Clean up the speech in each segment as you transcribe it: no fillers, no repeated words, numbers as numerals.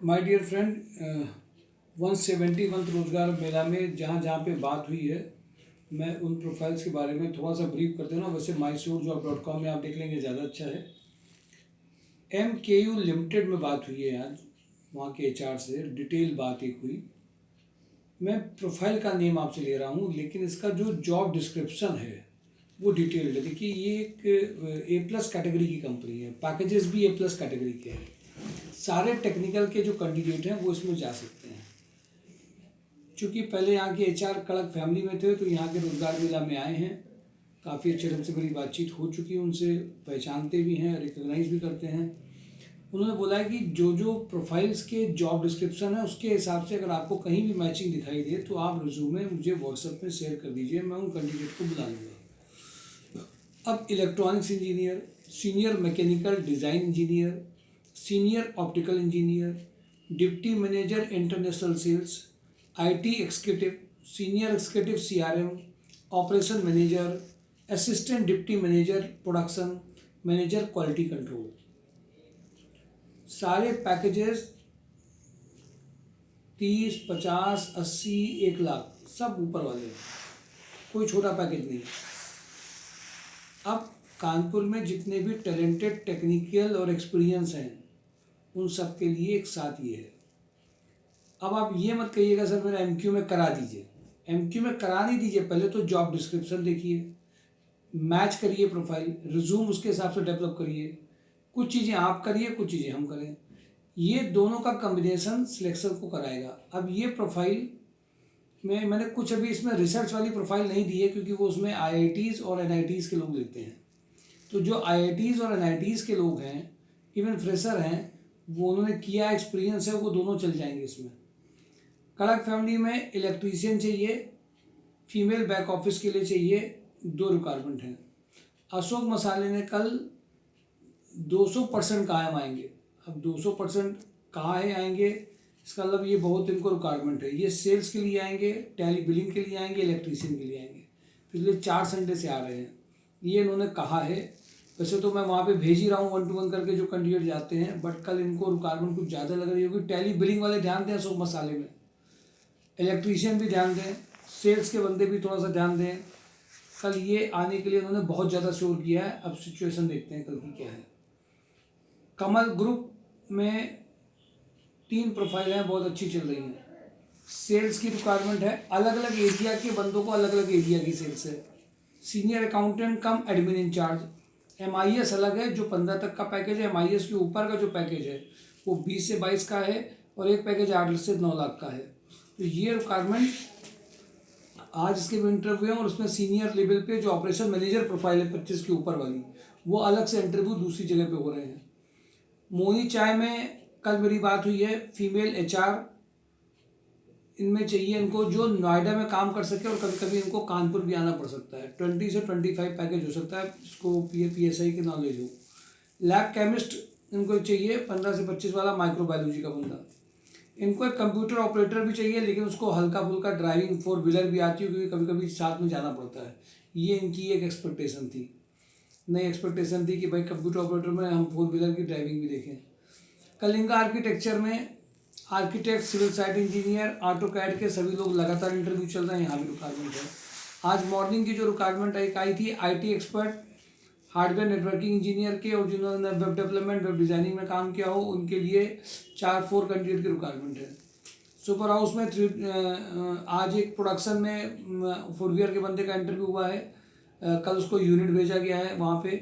My dear friend, 171 रोजगार मेला में जहाँ जहाँ पे बात हुई है, मैं उन प्रोफाइल्स के बारे में थोड़ा सा ब्रीफ कर देना। वैसे mysure.com में आप देख लेंगे, ज़्यादा अच्छा है। MKU लिमिटेड में बात हुई है आज, वहाँ के HR से डिटेल बात एक हुई। मैं प्रोफाइल का नेम आपसे ले रहा हूँ, लेकिन इसका जो जॉब डिस्क्रिप्शन है वो डिटेल्ड है। देखिए, ये एक A+ कैटेगरी की कंपनी है, पैकेजेस भी A+ कैटेगरी के हैं। सारे टेक्निकल के जो कैंडिडेट हैं वो इसमें जा सकते हैं। चूँकि पहले यहाँ के HR कड़क फैमिली में थे, तो यहाँ के रोजगार मेला में आए हैं। काफ़ी अच्छे ढंग से मेरी बातचीत हो चुकी है उनसे, पहचानते भी हैं, रिकॉग्नाइज भी करते हैं। उन्होंने बोला है कि जो जो प्रोफाइल्स के जॉब डिस्क्रिप्शन है उसके हिसाब से अगर आपको कहीं भी मैचिंग दिखाई दे तो आप रिज्यूमे मुझे व्हाट्सएप में शेयर कर दीजिए, मैं उन कैंडिडेट को बुला लूँगा। अब electronics engineer, senior mechanical design engineer, senior optical engineer, deputy manager international sales, IT executive, senior executive CRM, operation manager, assistant deputy manager production, manager quality control. सारे पैकेजेस 30, 50, 80, 1 लाख सब ऊपर वाले हैं, कोई छोटा पैकेज नहीं है। अब कानपुर में जितने भी टैलेंटेड टेक्निकल और एक्सपीरियंस हैं उन सब के लिए एक साथ ये है। अब आप ये मत कहिएगा सर मेरा MQ में करा दीजिए, MQ में करा नहीं दीजिए। पहले तो जॉब डिस्क्रिप्शन देखिए, मैच करिए प्रोफाइल, रिज्यूम उसके हिसाब से डेवलप करिए। कुछ चीज़ें आप करिए, कुछ चीज़ें हम करें, ये दोनों का कम्बिनेशन सिलेक्शन को कराएगा। अब ये प्रोफाइल में मैंने कुछ अभी इसमें रिसर्च वाली प्रोफाइल नहीं दी है, क्योंकि वो उसमें IITs और NITs के लोग लेते हैं। तो जो IITs और NITs के लोग हैं, इवन फ्रेशर हैं, वो उन्होंने किया एक्सपीरियंस है, वो दोनों चल जाएंगे इसमें। कड़क फैमिली में इलेक्ट्रीशियन चाहिए, फीमेल बैक ऑफिस के लिए चाहिए, 2 रिक्वायरमेंट हैं। अशोक मसाले ने कल 200% कायम आएंगे। अब 200% कहाँ है आएंगे, इसका मतलब ये बहुत इनको रिक्वायरमेंट है। ये सेल्स के लिए आएंगे, टैली बिलिंग के लिए आएंगे, इलेक्ट्रीशियन के लिए आएंगे। पिछले 4 संडे से आ रहे हैं, ये इन्होंने कहा है। वैसे तो मैं वहाँ पे भेज ही रहा हूँ 1 to 1 करके जो कैंडिडेट जाते हैं, बट कल इनको रिक्वायरमेंट कुछ ज़्यादा लग रही होगी। टैली बिलिंग वाले ध्यान दें अशोक मसाले में, इलेक्ट्रीशियन भी ध्यान दें, सेल्स के बंदे भी थोड़ा सा ध्यान दें। कल ये आने के लिए उन्होंने बहुत ज़्यादा शोर किया है। अब सिचुएशन देखते हैं कल की क्या है। कमल ग्रुप में 3 प्रोफाइल हैं, बहुत अच्छी चल रही हैं। सेल्स की रिक्वायरमेंट है, अलग अलग एरिया के बंदों को अलग अलग एरिया की सेल्स है। Senior accountant cum admin incharge. MIS अलग है, जो 15 तक का पैकेज है। MIS के ऊपर का जो पैकेज है वो 20 से 22 का है, और एक पैकेज 8 से 9 लाख का है। तो ये रिक्वायरमेंट आज इसके भी इंटरव्यू है, और उसमें सीनियर लेवल पे जो ऑपरेशन मैनेजर प्रोफाइल है 25 के ऊपर वाली, वो अलग से इंटरव्यू दूसरी जगह पे हो रहे हैं। मोनी चाय में कल मेरी बात हुई है, फीमेल HR इनमें चाहिए इनको, जो नोएडा में काम कर सके, और कभी कभी इनको कानपुर भी आना पड़ सकता है। 20 से 25 पैकेज हो सकता है, इसको PSI की नॉलेज हो। लैब केमिस्ट इनको चाहिए 15 से 25 वाला, माइक्रोबायोलॉजी का बंदा। इनको एक कंप्यूटर ऑपरेटर भी चाहिए, लेकिन उसको हल्का फुल्का ड्राइविंग 4 व्हीलर भी आती है, क्योंकि कभी कभी साथ में जाना पड़ता है। ये इनकी एक एक्सपेक्टेशन थी, नई एक्सपेक्टेशन थी कि भाई कंप्यूटर ऑपरेटर में हम 4 व्हीलर की ड्राइविंग भी देखें। कलिंगा आर्किटेक्चर में architect, civil site engineer, AutoCAD के सभी लोग लगातार इंटरव्यू चल रहे हैं, यहाँ भी रिक्वायरमेंट है। आज मॉर्निंग की जो रिक्वायरमेंट एक आई थी, IT expert, hardware networking engineer के, और जिन्होंने वेब डेवलपमेंट, वेब डिज़ाइनिंग में काम किया हो, उनके लिए 4 कैंडिडेट की रिक्वायरमेंट है। सुपर हाउस में आज एक प्रोडक्शन में फुटवियर के बंदे का इंटरव्यू हुआ है, कल उसको यूनिट भेजा गया है। वहाँ पे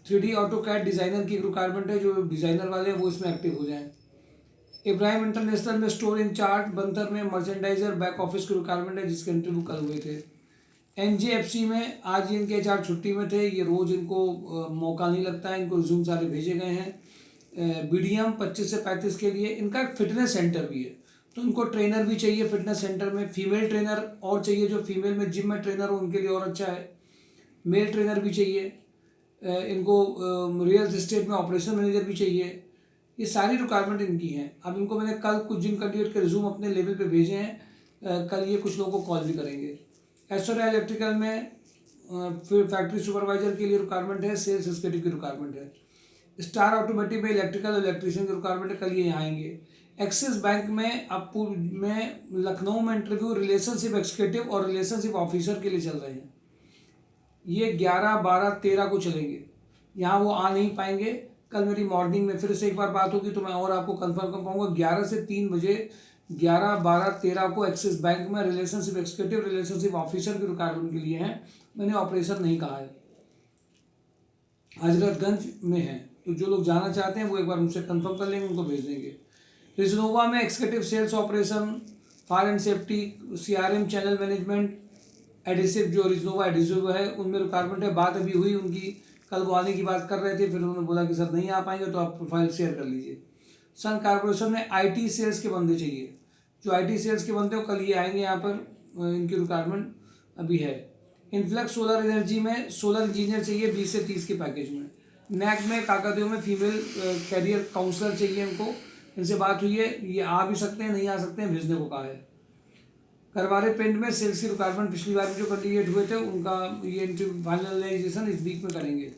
3D AutoCAD डिज़ाइनर की रिक्वायरमेंट है, जो डिज़ाइनर वाले हैं वो इसमें एक्टिव हो जाएँ। इब्राहिम इंटरनेशनल में स्टोर इंचार्ज, बंदर में मर्चेंडाइजर बैक ऑफिस की रिक्वायरमेंट है, जिसके इंटरव्यू कल हुए थे। NJFC में आज इनके HR छुट्टी में थे, ये रोज़ इनको मौका नहीं लगता है, इनको रिज्यूम सारे भेजे गए हैं। BDM 25 से 35 के लिए। इनका एक फिटनेस सेंटर भी है, तो इनको ट्रेनर भी चाहिए फिटनेस सेंटर में। फीमेल ट्रेनर और चाहिए, जो फीमेल में जिम में ट्रेनर हो उनके लिए और अच्छा है। मेल ट्रेनर भी चाहिए इनको। रियल इस्टेट में ऑपरेशन मैनेजर भी चाहिए। ये सारी रिक्वायरमेंट इनकी हैं। अब इनको मैंने कल कुछ जिन कैंडिडेट के रिज्यूम अपने लेवल पे भेजे हैं, कल ये कुछ लोगों को कॉल भी करेंगे। एस्ट्रा इलेक्ट्रिकल में फिर फैक्ट्री सुपरवाइजर के लिए रिक्वायरमेंट है, सेल्स एग्जीक्यूटिव की रिक्वायरमेंट है। स्टार ऑटोमेटिव में इलेक्ट्रिकल इलेक्ट्रीशियन की रिक्वायरमेंट है, कल ये यहाँ आएंगे। एक्सिस बैंक में अब में लखनऊ में इंटरव्यू रिलेशनशिप एग्जीक्यूटिव और रिलेशनशिप ऑफिसर के लिए चल रहे हैं। ये 11, 12, 13 को चलेंगे। यहाँ वो आ नहीं पाएंगे। कल मेरी मॉर्निंग में फिर से एक बार बात होगी तो मैं और आपको कंफर्म कर पाऊंगा। 11 से 3 बजे 11, 12, 13 को एक्सिस बैंक में रिलेशनशिप एग्जीक्यूटिव रिलेशनशिप ऑफिसर की रिक्वायरमेंट के लिए हैं। मैंने ऑपरेशन नहीं कहा है, हजरतगंज में है। तो जो लोग जाना चाहते हैं वो एक बार उनसे कंफर्म कर लेंगे, उनको भेज देंगे। रिजनोवा में executive sales operation, fire and safety, CRM channel management, adhesive जो रिजनोवा एडिसिव है उनमें रिक्वायरमेंट है। बात अभी हुई उनकी, कल वो आने की बात कर रहे थे, फिर उन्होंने बोला कि सर नहीं आ पाएंगे तो आप प्रोफाइल शेयर कर लीजिए। सन कॉर्पोरेशन में IT सेल्स के बंदे चाहिए। जो IT सेल्स के बंदे हो कल ये आएंगे यहाँ पर, इनकी रिक्वायरमेंट अभी है। इन्फ्लक्स सोलर एनर्जी में सोलर इंजीनियर चाहिए 20 से 30 के पैकेज में। नैक में काकादेव में फीमेल कैरियर काउंसलर चाहिए इनको। इनसे बात हुई है, ये आ भी सकते हैं, नहीं आ सकते हैं, भेजने को कहा है। करवारे पेंट में सेल्स की रिक्वायरमेंट पिछली बार जो कैंडिडेट हुए थे उनका ये इंटरव्यू फाइनलाइजेशन इस वीक में करेंगे।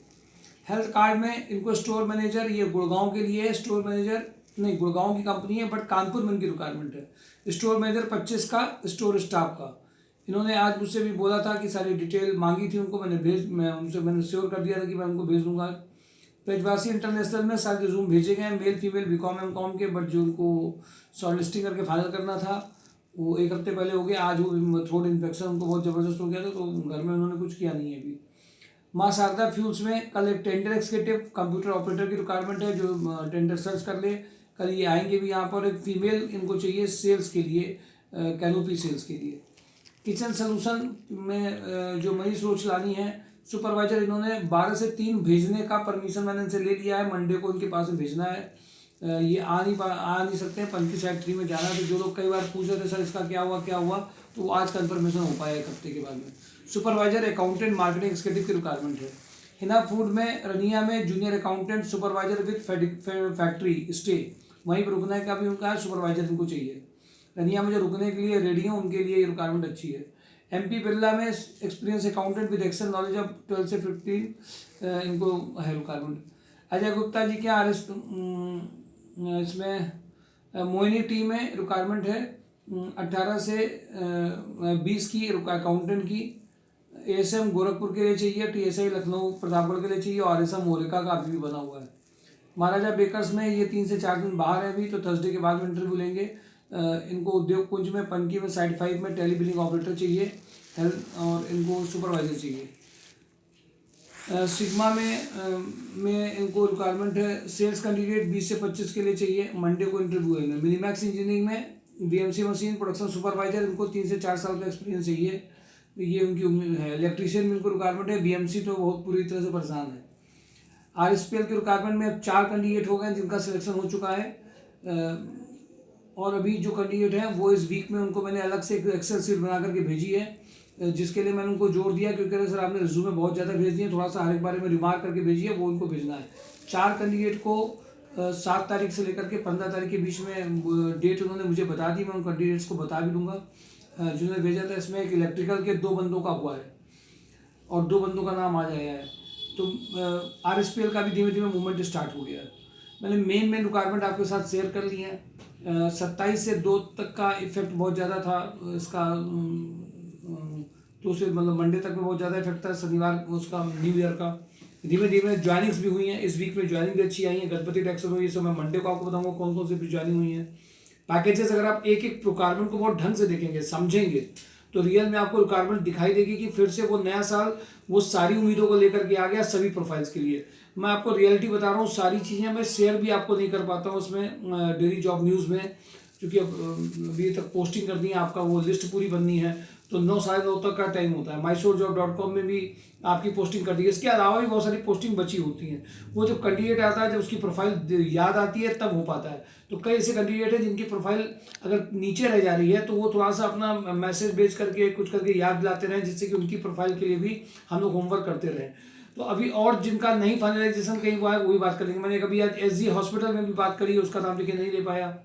हेल्थ कार्ड में इनको स्टोर मैनेजर, ये गुड़गांव के लिए है। स्टोर मैनेजर नहीं, गुड़गांव की कंपनी है बट कानपुर में इनकी रिक्वायरमेंट है। स्टोर मैनेजर 25 का, स्टोर स्टाफ का। इन्होंने आज मुझसे भी बोला था कि सारी डिटेल मांगी थी उनको, मैंने श्योर कर दिया था कि मैं उनको भेज दूंगा। ब्रजवासी इंटरनेशनल में सारे रिज्यूम भेजे गए हैं, मेल फीमेल BCom MCom के, बट जो उनको शॉर्ट लिस्टिंग करके फाइनल करना था वो 1 हफ्ते पहले हो गया। आज वो थ्रोट इन्फेक्शन उनको बहुत ज़बरदस्त हो गया था तो घर में उन्होंने कुछ किया नहीं है अभी। माँ शारदा फ्यूल्स में कल एक टेंडर एग्जीक्यूटिव कंप्यूटर ऑपरेटर की रिक्वायरमेंट है, जो टेंडर सर्च कर ले। कल ये आएंगे भी यहाँ पर। एक फीमेल इनको चाहिए सेल्स के लिए, कैनोपी सेल्स के लिए। किचन सोल्यूशन में जो मनीष रोचलानी है सुपरवाइजर, इन्होंने 12 से 3 भेजने का परमिशन मैंने इनसे ले लिया है। मंडे को इनके पास भेजना है। ये आ नहीं सकते हैं, पंथी साइड 3 में जाना है। तो जो लोग कई बार पूछ रहे थे सर इसका क्या हुआ, तो वो आज कन्फर्मेशन हो पाया 1 हफ्ते के बाद में। सुपरवाइजर अकाउंटेंट मार्केटिंग एक्जीक्यूटिव की रिक्वायरमेंट है। हिना फूड में रनिया में junior accountant supervisor with factory stay, वहीं पर रुकने का भी उनका सुपरवाइजर इनको चाहिए। रनिया में जो रुकने के लिए रेडी हैं उनके लिए रिक्वायरमेंट अच्छी है। MP बिरला में experience accountant with Excel knowledge of 12 से 15 इनको है रिक्वायरमेंट। अजय गुप्ता जी के इसमें मोहिनी टीम में रिक्वायरमेंट है 18 से 20 की अकाउंटेंट की। ASM गोरखपुर के लिए चाहिए, TSI लखनऊ प्रतापगढ़ के लिए चाहिए और RSM मोरिका का अभी भी बना हुआ है। महाराजा बेकर्स में ये 3 से 4 दिन बाहर है अभी, तो थर्सडे के बाद में इंटरव्यू लेंगे। इनको उद्योग कुंज में, पनकी में, साइड 5 में टेली बिलिंग ऑपरेटर चाहिए हेल्थ, और इनको सुपरवाइजर चाहिए। सिग्मा में इनको रिक्वायरमेंट है सेल्स कैंडिडेट 20 से 25 के लिए चाहिए। मंडे को इंटरव्यू है। मिनीमैक्स इंजीनियरिंग में BMC मशीन प्रोडक्शन सुपरवाइजर, इनको 3 से 4 साल का एक्सपीरियंस चाहिए, ये उनकी उम्मीद है। इलेक्ट्रीशियन में इनको रिक्वायरमेंट है। BMC तो बहुत पूरी तरह से परेशान है। RSPL की रिक्वायरमेंट में अब 4 कैंडिडेट हो गए जिनका सिलेक्शन हो चुका है, और अभी जो कैंडिडेट हैं वो इस वीक में उनको मैंने अलग से एक एक्सेल सीट बना करके भेजी है, जिसके लिए मैंने उनको जोड़ दिया क्योंकि सर आपने रिज्यूमे बहुत ज़्यादा भेज दिए, थोड़ा सा हर एक बारे में रिमार्क करके भेजिए, वो उनको भेजना है। 4 कैंडिडेट को 7 तारीख से लेकर के 15 तारीख के बीच में डेट उन्होंने मुझे बता दी। मैं उन कैंडिडेट्स को बता भी दूंगा। जिन्होंने भेजा था इसमें एक इलेक्ट्रिकल के 2 बंदों का हुआ है और 2 बंदों का नाम आ जाया है। तो RSPL का भी धीमे धीमे मूवमेंट स्टार्ट हो गया है। मैंने मेन रिक्वायरमेंट आपके साथ शेयर कर ली है। 27 से 2 तक का इफेक्ट बहुत ज़्यादा था इसका, तो से मतलब मंडे तक में बहुत ज़्यादा इफेक्ट था, शनिवार उसका न्यू ईयर का। धीमे धीमे ज्वाइनिंग्स भी हुई हैं इस वीक में, ज्वाइनिंग भी अच्छी आई है। गणपति टैक्स हुई है, सो मैं मंडे को आपको बताऊंगा कौन कौन सी भी ज्वाइनिंग हुई है। पैकेजेस अगर आप एक एक रिक्वायरमेंट को बहुत ढंग से देखेंगे, समझेंगे, तो रियल में आपको रिक्वायरमेंट दिखाई देगी कि फिर से वो नया साल वो सारी उम्मीदों को लेकर के आ गया सभी प्रोफाइल्स के लिए। मैं आपको रियलिटी बता रहा हूँ, सारी चीज़ें मैं शेयर भी आपको नहीं कर पाता हूँ उसमें डेली जॉब न्यूज़ में, क्योंकि अब अभी तक पोस्टिंग करनी है, आपका वो लिस्ट पूरी बननी है, तो 9 साढ़े 9 तक का टाइम होता है। mysourjob.com में भी आपकी पोस्टिंग कर दी है। इसके अलावा भी बहुत सारी पोस्टिंग बची होती हैं। वो जब कैंडिडेट आता है, जब उसकी प्रोफाइल याद आती है तब हो पाता है। तो कई ऐसे कैंडिडेट हैं जिनकी प्रोफाइल अगर नीचे रह जा रही है तो वो थोड़ा सा अपना मैसेज भेज करके कुछ करके याद दिलाते रहें, जिससे कि उनकी प्रोफाइल के लिए भी हम लोग होमवर्क करते रहें। तो अभी और जिनका नहीं फाइनलाइजेशन कहीं हुआ है वो भी बात करेंगे। मैंने कभी आज SG हॉस्पिटल में भी बात करी, उसका नाम लेके नहीं ले पाया।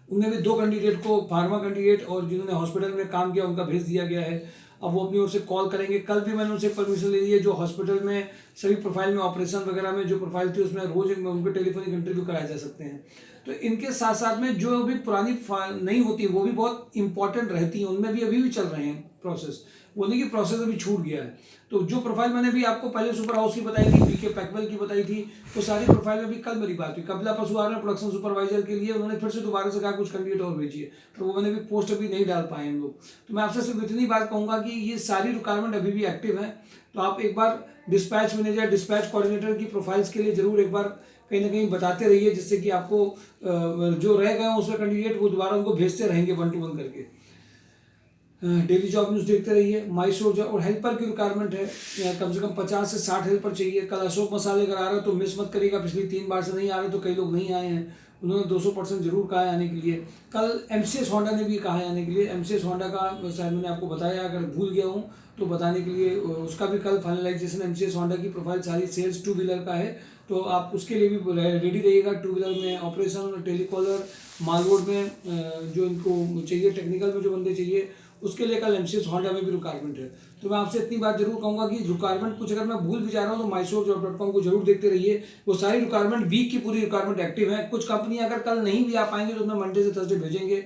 उनमें भी 2 कैंडिडेट को, फार्मा कैंडिडेट और जिन्होंने हॉस्पिटल में काम किया, उनका भेज दिया गया है। अब वो अपनी ओर से कॉल करेंगे। कल भी मैंने उनसे परमिशन ले ली है, जो हॉस्पिटल में सभी प्रोफाइल में ऑपरेशन वगैरह में जो प्रोफाइल थी उसमें रोज उनके टेलीफोनिक इंटरव्यू कराए जा सकते हैं। तो इनके साथ साथ में जो भी पुरानी नहीं होती वो भी बहुत इंपॉर्टेंट रहती हैं, उनमें भी अभी भी चल रहे हैं प्रोसेस, वो नहीं कि प्रोसेस अभी छूट गया है। तो जो प्रोफाइल मैंने भी आपको पहले सुपर हाउस की बताई थी, बीके पैकवेल की बताई थी, वो सारी प्रोफाइल में भी कल मेरी बात हुई। कपिला पशुआहार में प्रोडक्शन सुपरवाइजर के लिए उन्होंने फिर से दोबारा से कहा कुछ कैंडिडेट और भेजिए, तो वो मैंने भी पोस्ट अभी नहीं डाल पाए हम लोग। तो मैं आपसे सिर्फ इतनी बात कहूँगा कि ये सारी रिक्वायरमेंट अभी भी एक्टिव है। तो आप एक बार डिस्पैच मैनेजर, डिस्पैच कोऑर्डिनेटर की प्रोफाइल्स के लिए जरूर एक बार कहीं ना कहीं बताते रहिए, जिससे कि आपको जो रह गए हैं उसमें कैंडिडेट वो दोबारा उनको भेजते रहेंगे 1 to 1 करके। डेली जॉब न्यूज़ देखते रहिए। माइसोर और हेल्पर की रिक्वायरमेंट है, कम से कम 50 से 60 हेल्पर चाहिए। कल अशोक मसाले अगर आ रहे हो तो मिस मत करिएगा, पिछली 3 बार से नहीं आ रहे तो कई लोग नहीं आए हैं, उन्होंने 200% जरूर कहा है आने के लिए। कल एमसीएस होंडा ने भी कहा है आने के लिए। एमसीएस होंडा का शायद मैंने आपको बताया, अगर भूल गया हूँ तो बताने के लिए, उसका भी कल फाइनलाइजेशन। एमसीएस होंडा की प्रोफाइल सारी सेल्स 2 व्हीलर का है, तो आप उसके लिए भी रेडी रहिएगा। 2 व्हीलर में ऑपरेशन, टेलीकॉलर, मालरोड में जो इनको चाहिए, टेक्निकल में जो बंदे चाहिए उसके लिए कल एमसीएस होंडा में भी रिक्वायरमेंट है। तो मैं आपसे इतनी बात जरूर कहूँगा कि रिक्वायरमेंट कुछ अगर मैं भूल भी जा रहा हूँ तो MySourceJob.com को जरूर देखते रहिए। वो सारी रिक्वायरमेंट, वीक की पूरी रिक्वायरमेंट एक्टिव है। कुछ कंपनियां अगर कल नहीं भी आ पाएंगे तो मैं मंडे से थर्सडे भेजेंगे।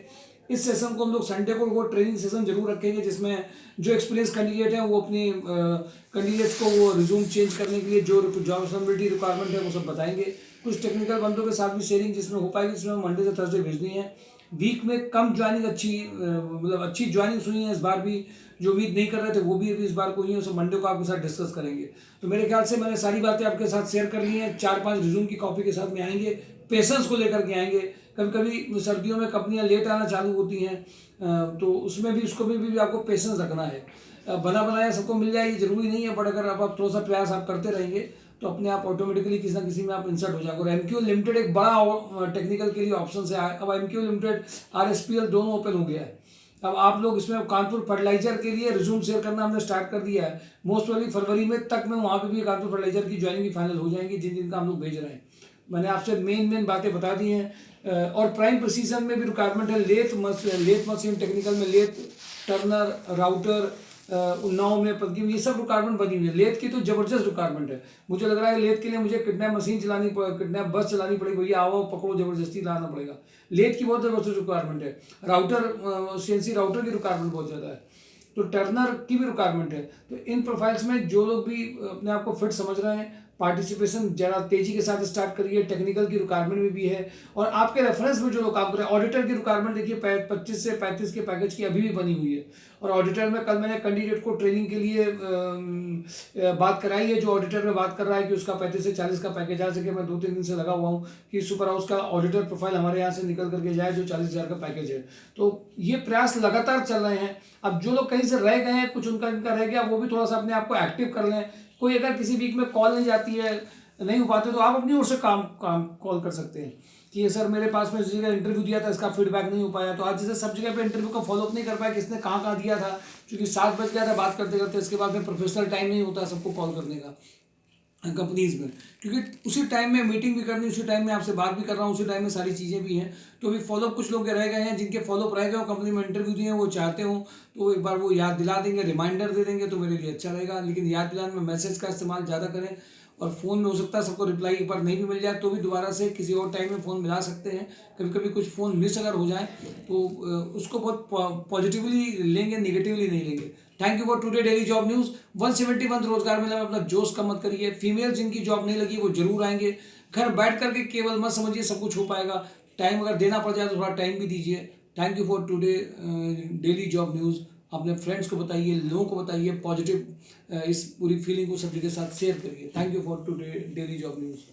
इस सेशन को हम लोग संडे को वो ट्रेनिंग सेशन जरूर रखेंगे, जिसमें जो एक्सपीरियंस कैंडिडेट हैं वो अपनी कैंडिडेट्स को वो रिज्यूम चेंज करने के लिए जो जॉब रिस्पॉन्सिबिलिटी रिक्वायरमेंट है वो सब बताएंगे। कुछ टेक्निकल बंदों के साथ भी शेयरिंग जिसमें हो पाएगी, जिसमें मंडे से थर्सडे भेजनी है। वीक में कम ज्वाइनिंग, मतलब अच्छी ज्वाइनिंग हुई है इस बार भी, जो उम्मीद नहीं कर रहे थे वो भी अभी इस बार को हुई है। सब मंडे को आपके साथ डिस्कस करेंगे। तो मेरे ख्याल से मैंने सारी बातें आपके साथ शेयर कर ली हैं। 4-5 रिज्यूम की कॉपी के साथ में आएंगे, पेशेंस को लेकर के आएंगे। कभी कभी सर्दियों में कंपनियां लेट आना चालू होती हैं, तो उसमें भी उसको भी आपको पेशेंस रखना है। बना बनाया सबको मिल जाए ये जरूरी नहीं है, बट अगर आप थोड़ा सा प्रयास आप करते रहेंगे तो अपने आप ऑटोमेटिकली किसी ना किसी में आप इंसर्ट हो जाएंगे। और एमक्यू लिमिटेड एक बड़ा टेक्निकल के लिए ऑप्शन है। अब एमक्यू लिमिटेड आरएसपीएल दोनों ओपन हो गया है। अब आप लोग इसमें कानपुर फर्टिलाइजर के लिए रिज्यूम शेयर करना हमने स्टार्ट कर दिया है। मोस्ट प्रोबेबली फरवरी में तक में वहाँ पे भी कानपुर फर्टिलाइजर की ज्वाइनिंग भी फाइनल हो जाएंगी, जिन जिनका हम लोग भेज रहे हैं। मैंने आपसे मेन बातें बता दी हैं। और प्राइम प्रिसीजन में भी रिक्वायरमेंट है। लेथ मशीन टेक्निकल में लेथ, टर्नर, राउटर, उन्नाव में पदकी में, ये सब रिक्वायरमेंट बनी हुई है। लेथ की तो जबरदस्त रिक्वायरमेंट है। मुझे लग रहा है लेथ के लिए मुझे किडनैप मशीन चलानी किडनैप बस चलानी पड़ेगी, भैया आओ पकड़ो, जबरदस्ती लाना पड़ेगा। लेथ की बहुत जबरदस्त रिक्वायरमेंट है। राउटर, सीएनसी राउटर की रिक्वायरमेंट बहुत ज़्यादा है। तो टर्नर की भी रिक्वायरमेंट है। तो इन प्रोफाइल्स में जो लोग भी अपने आप को फिट समझ रहे हैं, पार्टिसिपेशन ज़रा तेजी के साथ स्टार्ट करिए। टेक्निकल की रिक्वायरमेंट में भी है, और आपके रेफरेंस में जो लोग काम कर रहे हैं, ऑडिटर की रिक्वायरमेंट देखिए 25 से 35 के पैकेज की अभी भी बनी हुई है। और ऑडिटर में कल मैंने कैंडिडेट को ट्रेनिंग के लिए बात कराई है। जो ऑडिटर में बात कर रहा है कि उसका 35 से 40 का पैकेज आ सके, मैं 2-3 दिन से लगा हुआ हूँ कि सुपर हाउस का ऑडिटर प्रोफाइल हमारे यहाँ से निकल करके जाए, जो 40,000 का पैकेज है। तो ये प्रयास लगातार चल रहे हैं। अब जो लोग कहीं से रह गए हैं, कुछ उनका इनका रह गया, वो भी थोड़ा सा अपने आप को एक्टिव कर लें। कोई अगर किसी वीक में कॉल नहीं जाती है, नहीं हो पाते, तो आप अपनी ओर से काम कॉल कर सकते हैं कि ये सर मेरे पास में इस जगह इंटरव्यू दिया था, इसका फीडबैक नहीं हो पाया। तो आज जैसे सब जगह पे इंटरव्यू का फॉलोअप नहीं कर पाया, किसने कहाँ दिया था, क्योंकि 7 बज गया था बात करते करते। इसके बाद में प्रोफेशनल टाइम नहीं होता सबको कॉल करने का कंपनीज में, क्योंकि उसी टाइम में मीटिंग भी करनी, उसी टाइम में आपसे बात भी कर रहा हूँ, उसी टाइम में सारी चीज़ें भी हैं। तो अभी फॉलोअप कुछ लोग रह गए हैं, जिनके फॉलोअप रह गए हो, कंपनी में इंटरव्यू दिए हैं, वो चाहते हो तो एक बार वो याद दिला देंगे, रिमाइंडर दे देंगे तो मेरे लिए अच्छा रहेगा। लेकिन याद दिलाने में मैसेज का इस्तेमाल ज़्यादा करें, और फ़ोन में हो सकता है सबको रिप्लाई एक बार नहीं भी मिल जाए तो भी दोबारा से किसी और टाइम में फ़ोन मिला सकते हैं। कभी कभी कुछ फ़ोन मिस अगर हो जाए तो उसको बहुत पॉजिटिवली लेंगे, निगेटिवली नहीं लेंगे। Thank you for today daily job news. 171 रोजगार मेला में अपना जोश कम मत करिए। फीमेल जिनकी जॉब नहीं लगी वो जरूर आएंगे। घर बैठ करके केवल मत समझिए सब कुछ हो पाएगा, टाइम अगर देना पड़ जाए तो थोड़ा टाइम भी दीजिए। Thank you for today daily job news. अपने फ्रेंड्स को बताइए, लोगों को बताइए, पॉजिटिव इस पूरी फीलिंग को सब के साथ शेयर करिए। Thank you for today daily job news.